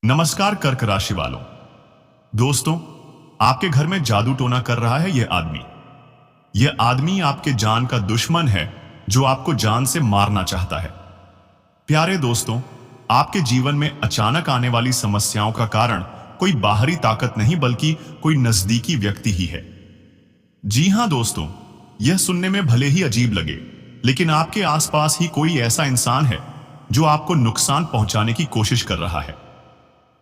नमस्कार कर्क राशि वालों। दोस्तों, आपके घर में जादू टोना कर रहा है यह आदमी आपके जान का दुश्मन है जो आपको जान से मारना चाहता है। प्यारे दोस्तों, आपके जीवन में अचानक आने वाली समस्याओं का कारण कोई बाहरी ताकत नहीं बल्कि कोई नजदीकी व्यक्ति ही है। जी हां दोस्तों, यह सुनने में भले ही अजीब लगे, लेकिन आपके आसपास ही कोई ऐसा इंसान है जो आपको नुकसान पहुंचाने की कोशिश कर रहा है।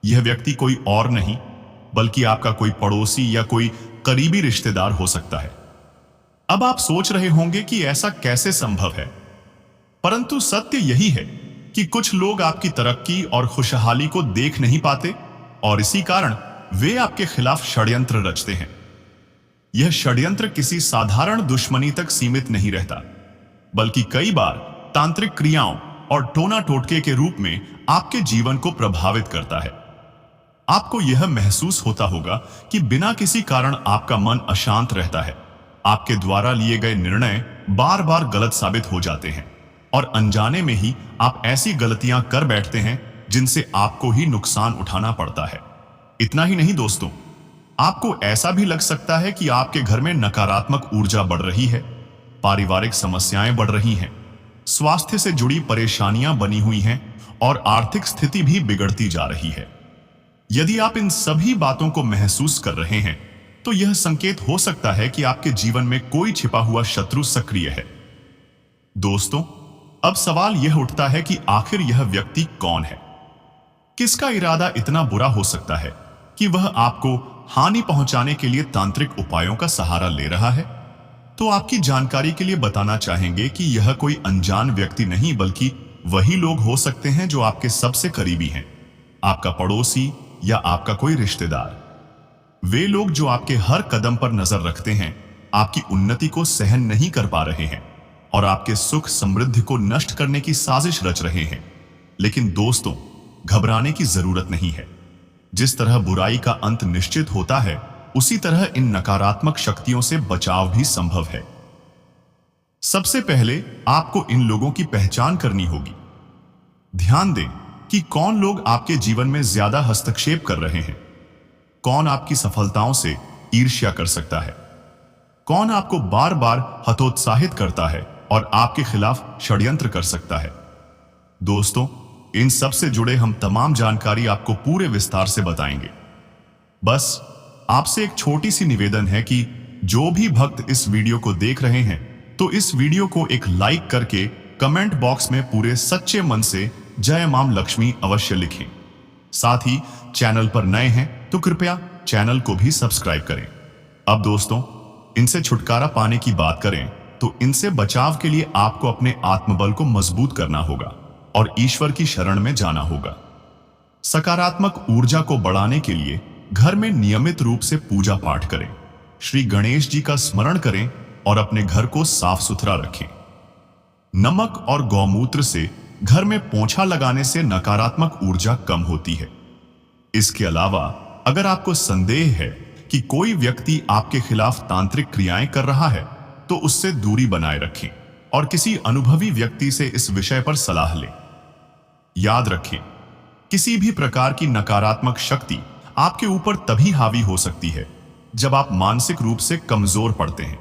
यह व्यक्ति कोई और नहीं बल्कि आपका कोई पड़ोसी या कोई करीबी रिश्तेदार हो सकता है। अब आप सोच रहे होंगे कि ऐसा कैसे संभव है, परंतु सत्य यही है कि कुछ लोग आपकी तरक्की और खुशहाली को देख नहीं पाते और इसी कारण वे आपके खिलाफ षड्यंत्र रचते हैं। यह षड्यंत्र किसी साधारण दुश्मनी तक सीमित नहीं रहता, बल्कि कई बार तांत्रिक क्रियाओं और टोना टोटके के रूप में आपके जीवन को प्रभावित करता है। आपको यह महसूस होता होगा कि बिना किसी कारण आपका मन अशांत रहता है, आपके द्वारा लिए गए निर्णय बार बार गलत साबित हो जाते हैं और अनजाने में ही आप ऐसी गलतियां कर बैठते हैं जिनसे आपको ही नुकसान उठाना पड़ता है। इतना ही नहीं दोस्तों, आपको ऐसा भी लग सकता है कि आपके घर में नकारात्मक ऊर्जा बढ़ रही है, पारिवारिक समस्याएं बढ़ रही हैं, स्वास्थ्य से जुड़ी परेशानियां बनी हुई हैं और आर्थिक स्थिति भी बिगड़ती जा रही है। यदि आप इन सभी बातों को महसूस कर रहे हैं तो यह संकेत हो सकता है कि आपके जीवन में कोई छिपा हुआ शत्रु सक्रिय है। दोस्तों, अब सवाल यह उठता है कि आखिर यह व्यक्ति कौन है? किसका इरादा इतना बुरा हो सकता है कि वह आपको हानि पहुंचाने के लिए तांत्रिक उपायों का सहारा ले रहा है? तो आपकी जानकारी के लिए बताना चाहेंगे कि यह कोई अनजान व्यक्ति नहीं बल्कि वही लोग हो सकते हैं जो आपके सबसे करीबी हैं, आपका पड़ोसी या आपका कोई रिश्तेदार। वे लोग जो आपके हर कदम पर नजर रखते हैं, आपकी उन्नति को सहन नहीं कर पा रहे हैं और आपके सुख समृद्धि को नष्ट करने की साजिश रच रहे हैं। लेकिन दोस्तों, घबराने की जरूरत नहीं है। जिस तरह बुराई का अंत निश्चित होता है, उसी तरह इन नकारात्मक शक्तियों से बचाव भी संभव है। सबसे पहले आपको इन लोगों की पहचान करनी होगी। ध्यान दें कि कौन लोग आपके जीवन में ज्यादा हस्तक्षेप कर रहे हैं, कौन आपकी सफलताओं से ईर्ष्या कर सकता है, कौन आपको बार बार हतोत्साहित करता है और आपके खिलाफ षड्यंत्र कर सकता है। दोस्तों, इन सब से जुड़े हम तमाम जानकारी आपको पूरे विस्तार से बताएंगे। बस आपसे एक छोटी सी निवेदन है कि जो भी भक्त इस वीडियो को देख रहे हैं तो इस वीडियो को एक लाइक करके कमेंट बॉक्स में पूरे सच्चे मन से जय मां लक्ष्मी अवश्य लिखें। साथ ही चैनल पर नए हैं तो कृपया चैनल को भी सब्सक्राइब करें। अब दोस्तों, इनसे छुटकारा पाने की बात करें तो इनसे बचाव के लिए आपको अपने आत्मबल को मजबूत करना होगा और ईश्वर की शरण में जाना होगा। सकारात्मक ऊर्जा को बढ़ाने के लिए घर में नियमित रूप से पूजा पाठ करें, श्री गणेश जी का स्मरण करें और अपने घर को साफ सुथरा रखें। नमक और गौमूत्र से घर में पोंछा लगाने से नकारात्मक ऊर्जा कम होती है। इसके अलावा अगर आपको संदेह है कि कोई व्यक्ति आपके खिलाफ तांत्रिक क्रियाएं कर रहा है तो उससे दूरी बनाए रखें और किसी अनुभवी व्यक्ति से इस विषय पर सलाह लें। याद रखें, किसी भी प्रकार की नकारात्मक शक्ति आपके ऊपर तभी हावी हो सकती है जब आप मानसिक रूप से कमजोर पड़ते हैं।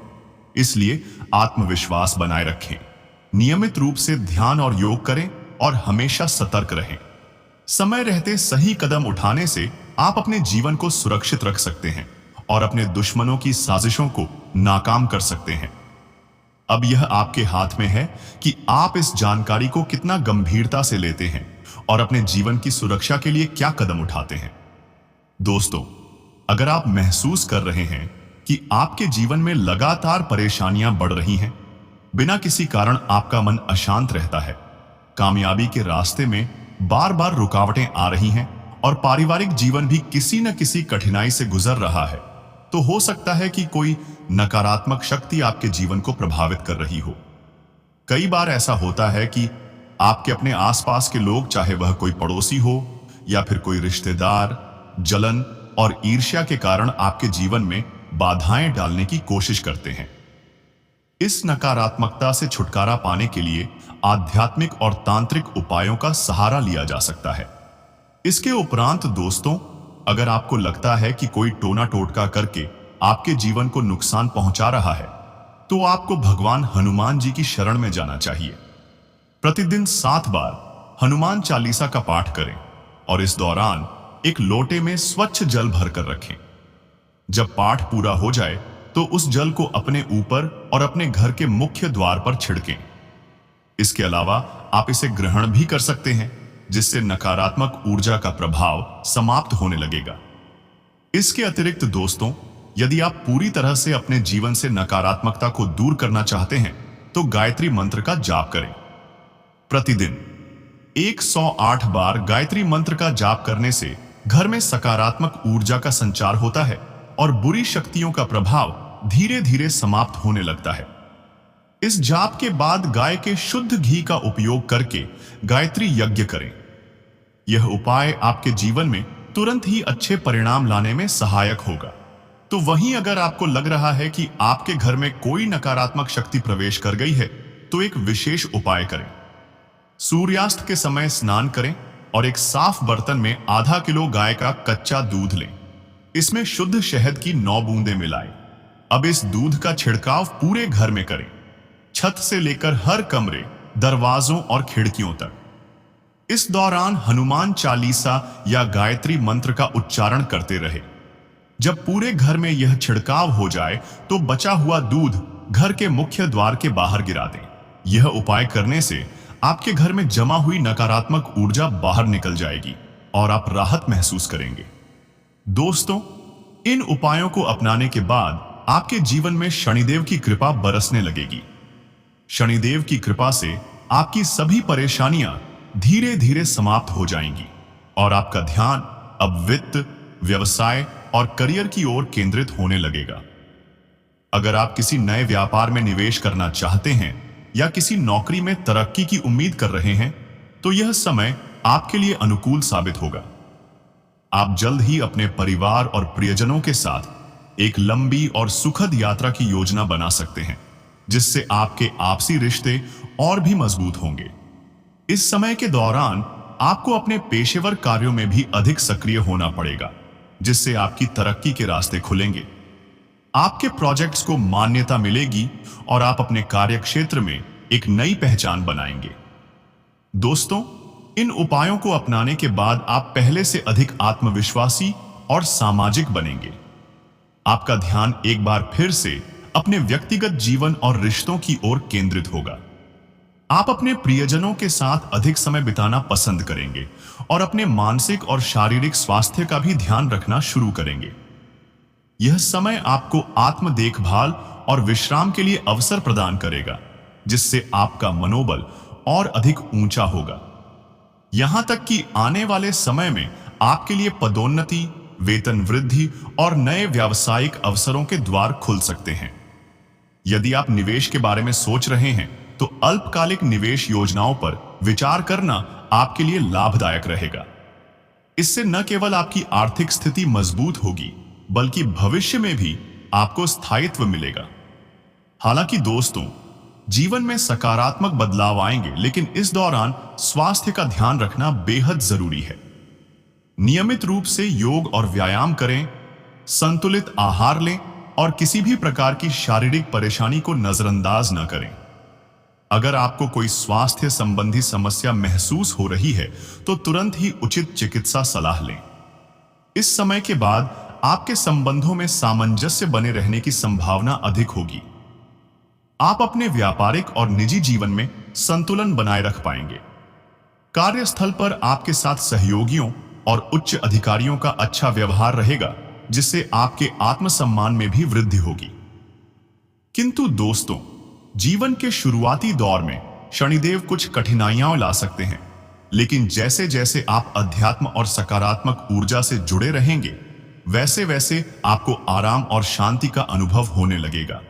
इसलिए आत्मविश्वास बनाए रखें, नियमित रूप से ध्यान और योग करें और हमेशा सतर्क रहें। समय रहते सही कदम उठाने से आप अपने जीवन को सुरक्षित रख सकते हैं और अपने दुश्मनों की साजिशों को नाकाम कर सकते हैं। अब यह आपके हाथ में है कि आप इस जानकारी को कितना गंभीरता से लेते हैं और अपने जीवन की सुरक्षा के लिए क्या कदम उठाते हैं। दोस्तों, अगर आप महसूस कर रहे हैं कि आपके जीवन में लगातार परेशानियां बढ़ रही हैं, बिना किसी कारण आपका मन अशांत रहता है, कामयाबी के रास्ते में बार बार रुकावटें आ रही हैं और पारिवारिक जीवन भी किसी न किसी कठिनाई से गुजर रहा है, तो हो सकता है कि कोई नकारात्मक शक्ति आपके जीवन को प्रभावित कर रही हो। कई बार ऐसा होता है कि आपके अपने आसपास के लोग, चाहे वह कोई पड़ोसी हो या फिर कोई रिश्तेदार, जलन और ईर्ष्या के कारण आपके जीवन में बाधाएं डालने की कोशिश करते हैं। इस नकारात्मकता से छुटकारा पाने के लिए आध्यात्मिक और तांत्रिक उपायों का सहारा लिया जा सकता है। इसके उपरांत दोस्तों, अगर आपको लगता है कि कोई टोना टोटका करके आपके जीवन को नुकसान पहुंचा रहा है, तो आपको भगवान हनुमान जी की शरण में जाना चाहिए। प्रतिदिन 7 बार हनुमान चालीसा का पाठ करें और इस दौरान एक लोटे में स्वच्छ जल भरकर रखें। जब पाठ पूरा हो जाए तो उस जल को अपने ऊपर और अपने घर के मुख्य द्वार पर छिड़कें। इसके अलावा आप इसे ग्रहण भी कर सकते हैं, जिससे नकारात्मक ऊर्जा का प्रभाव समाप्त होने लगेगा। इसके अतिरिक्त दोस्तों, यदि आप पूरी तरह से अपने जीवन से नकारात्मकता को दूर करना चाहते हैं, तो गायत्री मंत्र का जाप करें। प्रतिदिन 108 बार गायत्री मंत्र का जाप करने से घर में सकारात्मक ऊर्जा का संचार होता है और बुरी शक्तियों का प्रभाव धीरे धीरे समाप्त होने लगता है। इस जाप के बाद गाय के शुद्ध घी का उपयोग करके गायत्री यज्ञ करें। यह उपाय आपके जीवन में तुरंत ही अच्छे परिणाम लाने में सहायक होगा। तो वहीं अगर आपको लग रहा है कि आपके घर में कोई नकारात्मक शक्ति प्रवेश कर गई है, तो एक विशेष उपाय करें। सूर्यास्त के समय स्नान करें और एक साफ बर्तन में आधा किलो गाय का कच्चा दूध लें। इसमें शुद्ध शहद की 9 बूंदें मिलाएं। अब इस दूध का छिड़काव पूरे घर में करें, छत से लेकर हर कमरे, दरवाजों और खिड़कियों तक। इस दौरान हनुमान चालीसा या गायत्री मंत्र का उच्चारण करते रहे। जब पूरे घर में यह छिड़काव हो जाए तो बचा हुआ दूध घर के मुख्य द्वार के बाहर गिरा दें। यह उपाय करने से आपके घर में जमा हुई नकारात्मक ऊर्जा बाहर निकल जाएगी और आप राहत महसूस करेंगे। दोस्तों, इन उपायों को अपनाने के बाद आपके जीवन में शनिदेव की कृपा बरसने लगेगी। शनिदेव की कृपा से आपकी सभी परेशानियां धीरे धीरे समाप्त हो जाएंगी और आपका ध्यान अब वित्त, व्यवसाय और करियर की ओर केंद्रित होने लगेगा। अगर आप किसी नए व्यापार में निवेश करना चाहते हैं या किसी नौकरी में तरक्की की उम्मीद कर रहे हैं, तो यह समय आपके लिए अनुकूल साबित होगा। आप जल्द ही अपने परिवार और प्रियजनों के साथ एक लंबी और सुखद यात्रा की योजना बना सकते हैं, जिससे आपके आपसी रिश्ते और भी मजबूत होंगे। इस समय के दौरान आपको अपने पेशेवर कार्यों में भी अधिक सक्रिय होना पड़ेगा, जिससे आपकी तरक्की के रास्ते खुलेंगे। आपके प्रोजेक्ट्स को मान्यता मिलेगी और आप अपने कार्यक्षेत्र में एक नई पहचान बनाएंगे। दोस्तों, इन उपायों को अपनाने के बाद आप पहले से अधिक आत्मविश्वासी और सामाजिक बनेंगे। आपका ध्यान एक बार फिर से अपने व्यक्तिगत जीवन और रिश्तों की ओर केंद्रित होगा। आप अपने प्रियजनों के साथ अधिक समय बिताना पसंद करेंगे और अपने मानसिक और शारीरिक स्वास्थ्य का भी ध्यान रखना शुरू करेंगे। यह समय आपको आत्म देखभाल और विश्राम के लिए अवसर प्रदान करेगा, जिससे आपका मनोबल और अधिक ऊंचा होगा। यहां तक कि आने वाले समय में आपके लिए पदोन्नति, वेतन वृद्धि और नए व्यावसायिक अवसरों के द्वार खुल सकते हैं। यदि आप निवेश के बारे में सोच रहे हैं, तो अल्पकालिक निवेश योजनाओं पर विचार करना आपके लिए लाभदायक रहेगा। इससे न केवल आपकी आर्थिक स्थिति मजबूत होगी, बल्कि भविष्य में भी आपको स्थायित्व मिलेगा। हालांकि दोस्तों, जीवन में सकारात्मक बदलाव आएंगे, लेकिन इस दौरान स्वास्थ्य का ध्यान रखना बेहद जरूरी है। नियमित रूप से योग और व्यायाम करें, संतुलित आहार लें और किसी भी प्रकार की शारीरिक परेशानी को नजरअंदाज न करें। अगर आपको कोई स्वास्थ्य संबंधी समस्या महसूस हो रही है, तो तुरंत ही उचित चिकित्सा सलाह लें। इस समय के बाद आपके संबंधों में सामंजस्य बने रहने की संभावना अधिक होगी। आप अपने व्यापारिक और निजी जीवन में संतुलन बनाए रख पाएंगे। कार्यस्थल पर आपके साथ सहयोगियों और उच्च अधिकारियों का अच्छा व्यवहार रहेगा, जिससे आपके आत्मसम्मान में भी वृद्धि होगी। किंतु दोस्तों, जीवन के शुरुआती दौर में शनिदेव कुछ कठिनाइयां ला सकते हैं, लेकिन जैसे जैसे आप अध्यात्म और सकारात्मक ऊर्जा से जुड़े रहेंगे, वैसे वैसे आपको आराम और शांति का अनुभव होने लगेगा।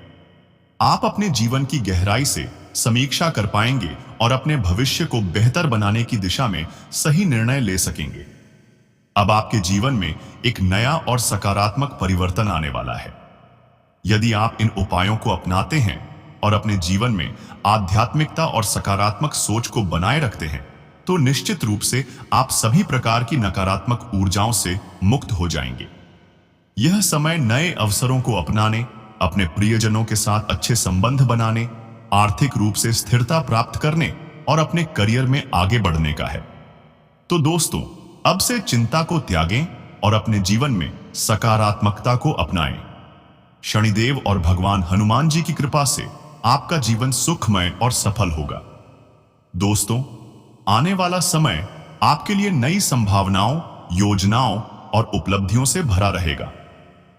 आप अपने जीवन की गहराई से समीक्षा कर पाएंगे और अपने भविष्य को बेहतर बनाने की दिशा में सही निर्णय ले सकेंगे। अब आपके जीवन में एक नया और सकारात्मक परिवर्तन आने वाला है। यदि आप इन उपायों को अपनाते हैं और अपने जीवन में आध्यात्मिकता और सकारात्मक सोच को बनाए रखते हैं, तो तो निश्चित रूप से आप सभी प्रकार की नकारात्मक ऊर्जाओं से मुक्त हो जाएंगे। यह समय नए अवसरों को अपनाने, अपने प्रियजनों के साथ अच्छे संबंध बनाने, आर्थिक रूप से स्थिरता प्राप्त करने और अपने करियर में आगे बढ़ने का है। तो दोस्तों, अब से चिंता को त्यागें और अपने जीवन में सकारात्मकता को अपनाएं। शनिदेव और भगवान हनुमान जी की कृपा से आपका जीवन सुखमय और सफल होगा। दोस्तों, आने वाला समय आपके लिए नई संभावनाओं, योजनाओं और उपलब्धियों से भरा रहेगा।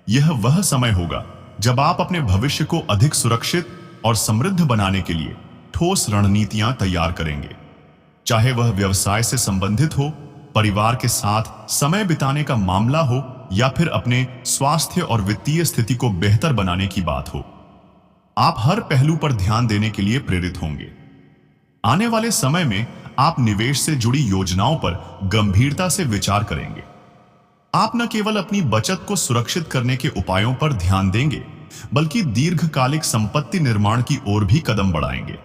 यह वह समय होगा जब आप अपने भविष्य को अधिक सुरक्षित और समृद्ध बनाने के लिए ठोस रणनीतियां तैयार करेंगे। चाहे वह व्यवसाय से संबंधित हो, परिवार के साथ समय बिताने का मामला हो या फिर अपने स्वास्थ्य और वित्तीय स्थिति को बेहतर बनाने की बात हो, आप हर पहलू पर ध्यान देने के लिए प्रेरित होंगे। आने वाले समय में आप निवेश से जुड़ी योजनाओं पर गंभीरता से विचार करेंगे। आप न केवल अपनी बचत को सुरक्षित करने के उपायों पर ध्यान देंगे, बल्कि दीर्घकालिक संपत्ति निर्माण की ओर भी कदम बढ़ाएंगे।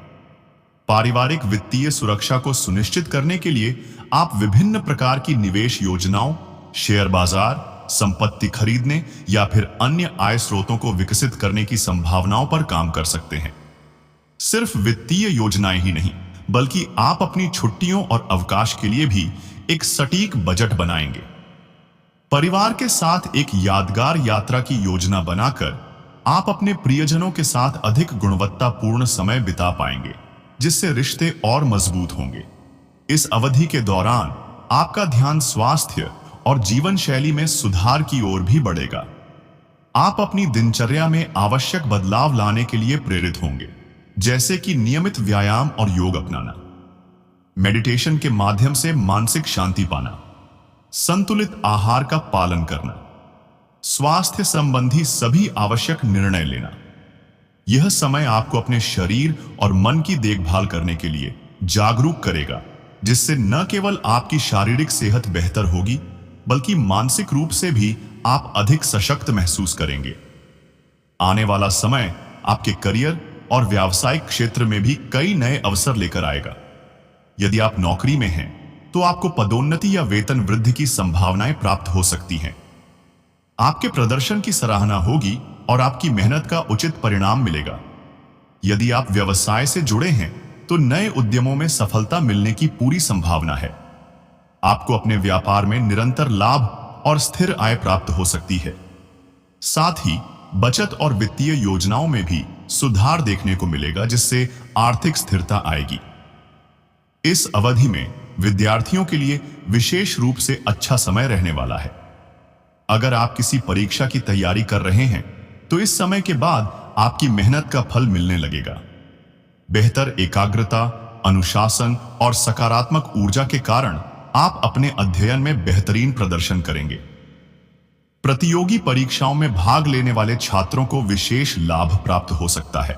पारिवारिक वित्तीय सुरक्षा को सुनिश्चित करने के लिए आप विभिन्न प्रकार की निवेश योजनाओं, शेयर बाजार, संपत्ति खरीदने या फिर अन्य आय स्रोतों को विकसित करने की संभावनाओं पर काम कर सकते हैं। सिर्फ वित्तीय योजनाएं ही नहीं, बल्कि आप अपनी छुट्टियों और अवकाश के लिए भी एक सटीक बजट बनाएंगे। परिवार के साथ एक यादगार यात्रा की योजना बनाकर आप अपने प्रियजनों के साथ अधिक गुणवत्तापूर्ण समय बिता पाएंगे, जिससे रिश्ते और मजबूत होंगे। इस अवधि के दौरान आपका ध्यान स्वास्थ्य और जीवन शैली में सुधार की ओर भी बढ़ेगा। आप अपनी दिनचर्या में आवश्यक बदलाव लाने के लिए प्रेरित होंगे, जैसे कि नियमित व्यायाम और योग अपनाना, मेडिटेशन के माध्यम से मानसिक शांति पाना, संतुलित आहार का पालन करना, स्वास्थ्य संबंधी सभी आवश्यक निर्णय लेना। यह समय आपको अपने शरीर और मन की देखभाल करने के लिए जागरूक करेगा, जिससे न केवल आपकी शारीरिक सेहत बेहतर होगी, बल्कि मानसिक रूप से भी आप अधिक सशक्त महसूस करेंगे। आने वाला समय आपके करियर और व्यावसायिक क्षेत्र में भी कई नए अवसर लेकर आएगा। यदि आप नौकरी में हैं, तो आपको पदोन्नति या वेतन वृद्धि की संभावनाएं प्राप्त हो सकती हैं। आपके प्रदर्शन की सराहना होगी और आपकी मेहनत का उचित परिणाम मिलेगा। यदि आप व्यवसाय से जुड़े हैं, तो नए उद्यमों में सफलता मिलने की पूरी संभावना है। आपको अपने व्यापार में निरंतर लाभ और स्थिर आय प्राप्त हो सकती है। साथ ही बचत और वित्तीय योजनाओं में भी सुधार देखने को मिलेगा, जिससे आर्थिक स्थिरता आएगी। इस अवधि में विद्यार्थियों के लिए विशेष रूप से अच्छा समय रहने वाला है। अगर आप किसी परीक्षा की तैयारी कर रहे हैं, तो इस समय के बाद आपकी मेहनत का फल मिलने लगेगा। बेहतर एकाग्रता, अनुशासन और सकारात्मक ऊर्जा के कारण आप अपने अध्ययन में बेहतरीन प्रदर्शन करेंगे। प्रतियोगी परीक्षाओं में भाग लेने वाले छात्रों को विशेष लाभ प्राप्त हो सकता है।